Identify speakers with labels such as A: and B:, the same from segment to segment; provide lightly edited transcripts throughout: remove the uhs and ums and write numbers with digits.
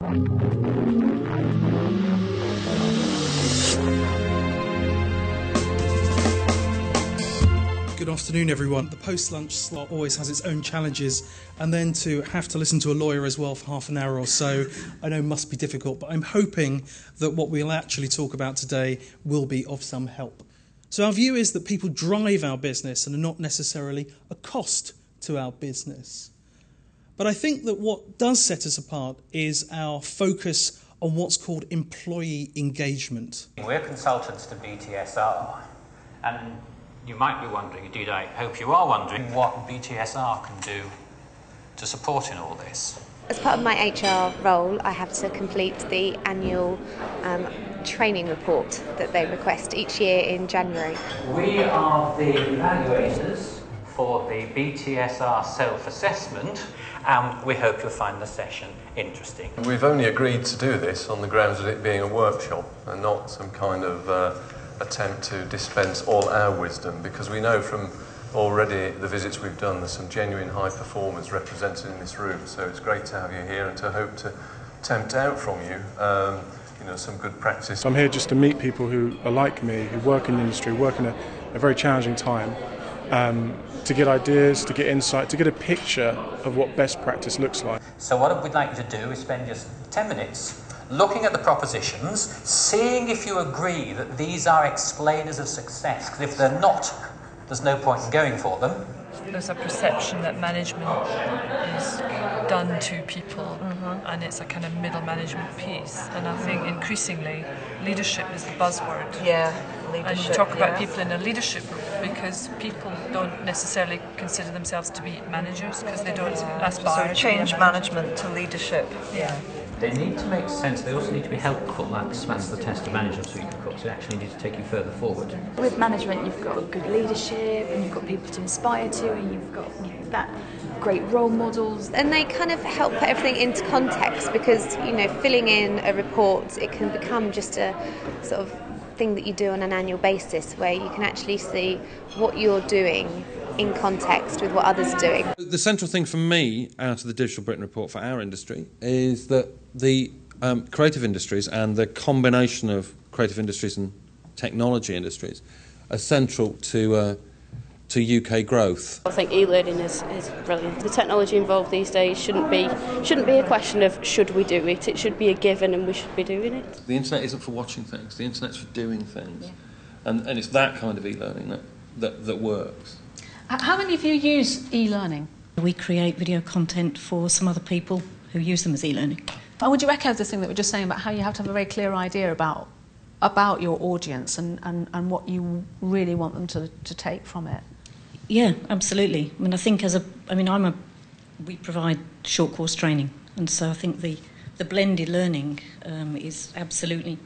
A: Good afternoon, everyone. The post-lunch slot always has its own challenges, and then to have to listen to a lawyer as well for half an hour or so, I know must be difficult, but I'm hoping that what we'll actually talk about today will be of some help. So our view is that people drive our business and are not necessarily a cost to our business. But I think that what does set us apart is our focus on what's called employee engagement.
B: We're consultants to BTSR, and you might be wondering, indeed I hope you are wondering, what BTSR can do to support in all this.
C: As part of my HR role, I have to complete the annual training report that they request each year in January.
B: We are the evaluators for the BTSR self-assessment, and we hope you'll find the session interesting.
D: We've only agreed to do this on the grounds of it being a workshop and not some kind of attempt to dispense all our wisdom, because we know from already the visits we've done there's some genuine high performers represented in this room, so it's great to have you here and to hope to tempt out from you some good practice.
E: I'm here just to meet people who are like me, who work in the industry, work in a very challenging time, to get ideas, to get insight, to get a picture of what best practice looks like.
B: So what we'd like you to do is spend just 10 minutes looking at the propositions, seeing if you agree that these are explainers of success, because if they're not, there's no point in going for them.
F: There's a perception that management is done to people, and it's a kind of middle management piece. And I think increasingly leadership is the buzzword.
G: Yeah, leadership.
F: And you talk about people in a leadership role because people don't necessarily consider themselves to be managers because they don't aspire.
G: So change management to leadership.
F: Yeah.
B: They need to make sense, they also need to be helpful. That's the test of management, so of course they actually need to take you further forward.
H: With management you've got good leadership and you've got people to inspire to and you've got that great role models.
C: And they kind of help put everything into context because, filling in a report, it can become just a sort of thing that you do on an annual basis where you can actually see what you're doing in context with what others are doing.
I: The central thing for me out of the Digital Britain report for our industry is that the creative industries and the combination of creative industries and technology industries are central to UK growth.
J: I think e-learning is brilliant. The technology involved these days shouldn't be a question of should we do it. It should be a given and we should be doing it.
I: The internet isn't for watching things. The internet's for doing things, and it's that kind of e-learning that works.
K: How many of you use e-learning?
L: We create video content for some other people who use them as e-learning.
K: And would you echo this thing that we're just saying about how you have to have a very clear idea about your audience and what you really want them to take from it?
L: Yeah, absolutely. I mean, I think we provide short course training, and so I think the blended learning is absolutely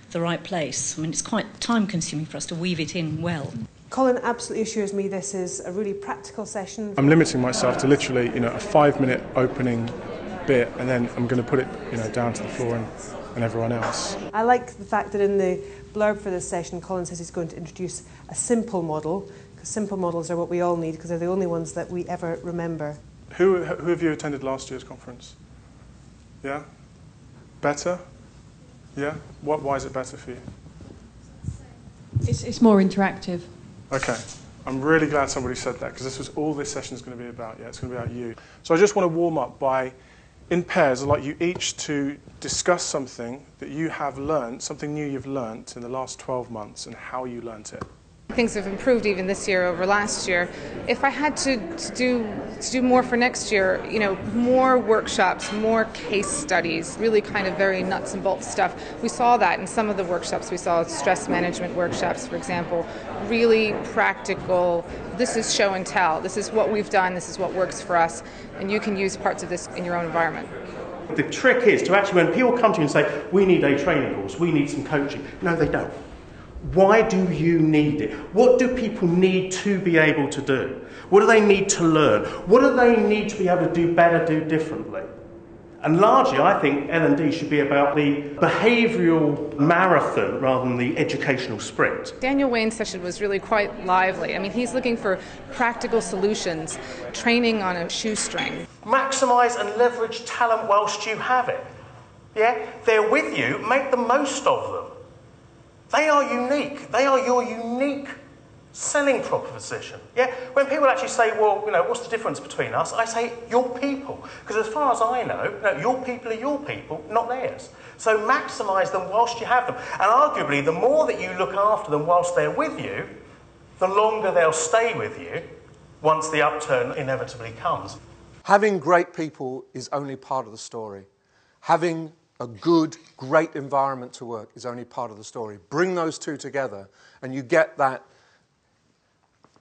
L: the right place. I mean, it's quite time consuming for us to weave it in well.
M: Colin absolutely assures me this is a really practical session.
E: I'm limiting myself to literally, a 5-minute opening bit, and then I'm going to put it, down to the floor and everyone else.
M: I like the fact that in the blurb for this session, Colin says he's going to introduce a simple model, because simple models are what we all need, because they're the only ones that we ever remember.
E: Who have you attended last year's conference? Yeah? Better? Yeah? Why is it better for you?
N: It's more interactive.
E: Okay, I'm really glad somebody said that, because this was all this session is going to be about. Yeah, it's going to be about you. So I just want to warm up by, in pairs, I'd like you each to discuss something that you have learned, something new you've learned in the last 12 months and how you learnt it.
O: Things have improved even this year over last year. If I had to do more for next year, more workshops, more case studies, really kind of very nuts and bolts stuff. We saw that in some of the workshops. We saw stress management workshops, for example, really practical. This is show and tell. This is what we've done. This is what works for us. And you can use parts of this in your own environment.
P: The trick is to actually, when people come to you and say, we need a training course, we need some coaching. No, they don't. Why do you need it? What do people need to be able to do? What do they need to learn? What do they need to be able to do better, do differently? And largely, I think L&D should be about the behavioural marathon rather than the educational sprint.
O: Daniel Wayne's session was really quite lively. I mean, he's looking for practical solutions, training on a shoestring.
P: Maximise and leverage talent whilst you have it. Yeah? They're with you, make the most of them. They are unique. They are your unique selling proposition. Yeah? When people actually say, well, what's the difference between us? I say, your people. Because as far as I know, your people are your people, not theirs. So maximise them whilst you have them. And arguably, the more that you look after them whilst they're with you, the longer they'll stay with you once the upturn inevitably comes.
N: Having great people is only part of the story. Having a good, great environment to work is only part of the story. Bring those two together and you get that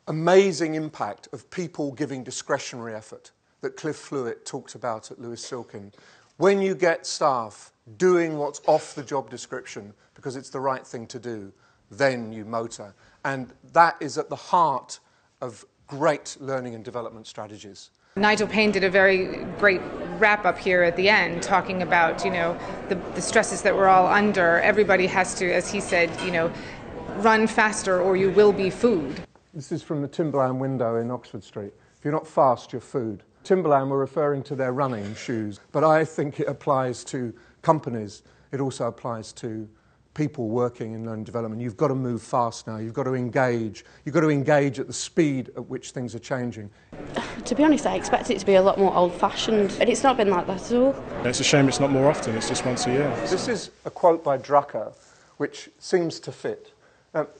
N: amazing impact of people giving discretionary effort that Cliff Flewitt talked about at Lewis Silkin. When you get staff doing what's off the job description because it's the right thing to do, then you motor. And that is at the heart of great learning and development strategies.
O: Nigel Payne did a very great wrap-up here at the end, talking about, the stresses that we're all under. Everybody has to, as he said, run faster or you will be food.
N: This is from the Timberland window in Oxford Street. If you're not fast, you're food. Timberland were referring to their running shoes, but I think it applies to companies. It also applies to people working in learning and development. You've got to move fast now. You've got to engage. You've got to engage at the speed at which things are changing.
J: To be honest, I expect it to be a lot more old-fashioned, and it's not been like that at all.
E: It's a shame it's not more often. It's just once a year.
N: This is a quote by Drucker, which seems to fit.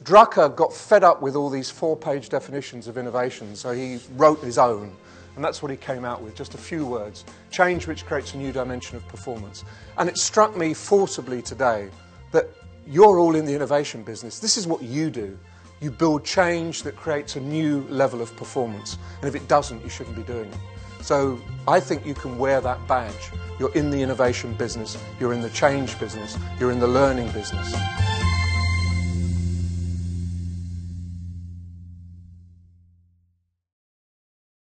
N: Drucker got fed up with all these 4-page definitions of innovation, so he wrote his own. And that's what he came out with, just a few words. Change which creates a new dimension of performance. And it struck me forcibly today that you're all in the innovation business. This is what you do. You build change that creates a new level of performance. And if it doesn't, you shouldn't be doing it. So I think you can wear that badge. You're in the innovation business, you're in the change business, you're in the learning business.